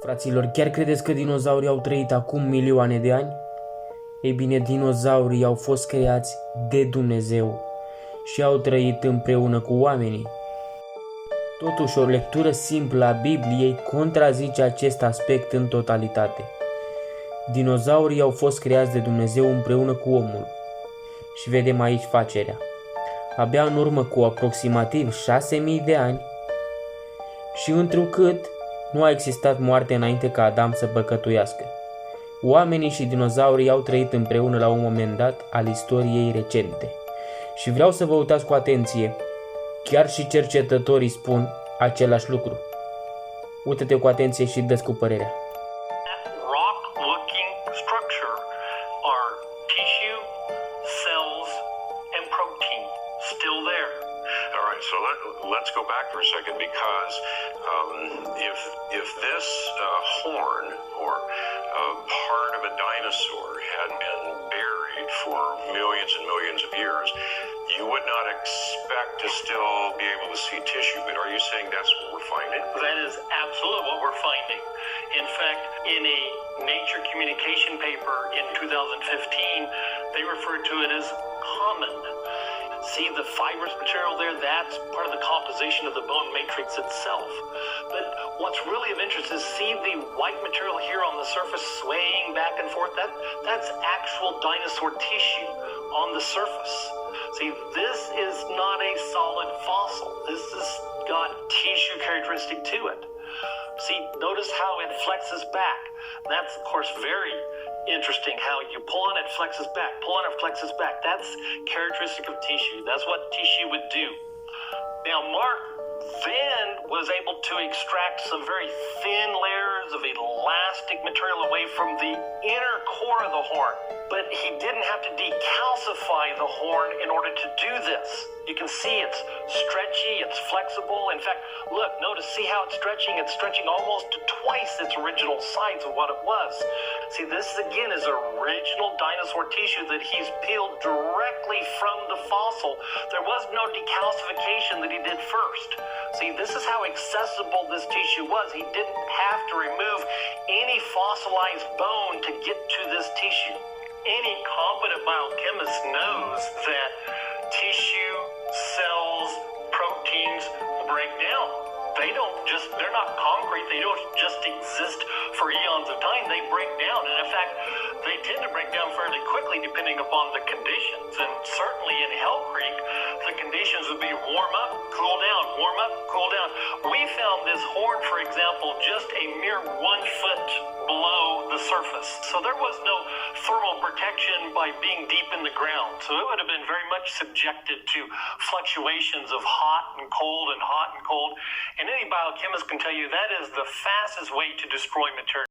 Fraților, chiar credeți că dinozaurii au trăit acum milioane de ani? Ei bine, dinozaurii au fost creați de Dumnezeu și au trăit împreună cu oamenii. Totuși, o lectură simplă a Bibliei contrazice acest aspect în totalitate. Dinozaurii au fost creați de Dumnezeu împreună cu omul. Și vedem aici facerea. Abia în urmă cu aproximativ 6000 de ani și întrucât nu a existat moarte înainte ca Adam să păcătuiască. Oamenii și dinozaurii au trăit împreună la un moment dat al istoriei recente. Și vreau să vă uitați cu atenție. Chiar și cercetătorii spun același lucru. Uită-te cu atenție și dă-ți cu părerea. Rock-looking structure are tissue, cells, and protein still there. All right, so let's go back for a second because if this horn or part of a dinosaur had been buried for millions and millions of years, you would not expect to still be able to see tissue, but are you saying that's what we're finding? That is absolutely what we're finding. In fact, in a Nature communication paper in 2015, they referred to it as common. See the fibrous material there? That's part of the composition of the bone matrix itself. But what's really of interest is see the white material here on the surface swaying back and forth? That's actual dinosaur tissue on the surface. See, this is not a solid fossil. This has got tissue characteristic to it. See, notice how it flexes back. That's, of course, very interesting how you pull on it, flexes back, pull on it, flexes back. That's characteristic of tissue. That's what tissue would do. Now, Mark then was able to extract some very thin layers of elastic material away from the inner core of the horn. But he didn't have to decalcify the horn in order to do this. You can see it's stretchy, it's flexible. In fact, look, notice, see how it's stretching? It's stretching almost to twice its original size of what it was. See, this again is original dinosaur tissue that he's peeled directly from the fossil. There was no decalcification that he did first. See, this is how accessible this tissue was. He didn't have to remove any fossilized bone to get to this tissue. Any competent biochemist knows that tissue, cells, proteins break down. They're not concrete. They don't just exist for eons of time. They break down. And in fact, they tend to break down fairly quickly depending upon the conditions. And certainly in Hell Creek, the conditions would be warm up, cool down, warm up, cool down. We found this horn, for example, just a mere 1 foot below the surface. So there was no thermal protection by being deep in the ground. So it would have been very much subjected to fluctuations of hot and cold and hot and cold. And any biochemist can tell you that is the fastest way to destroy material.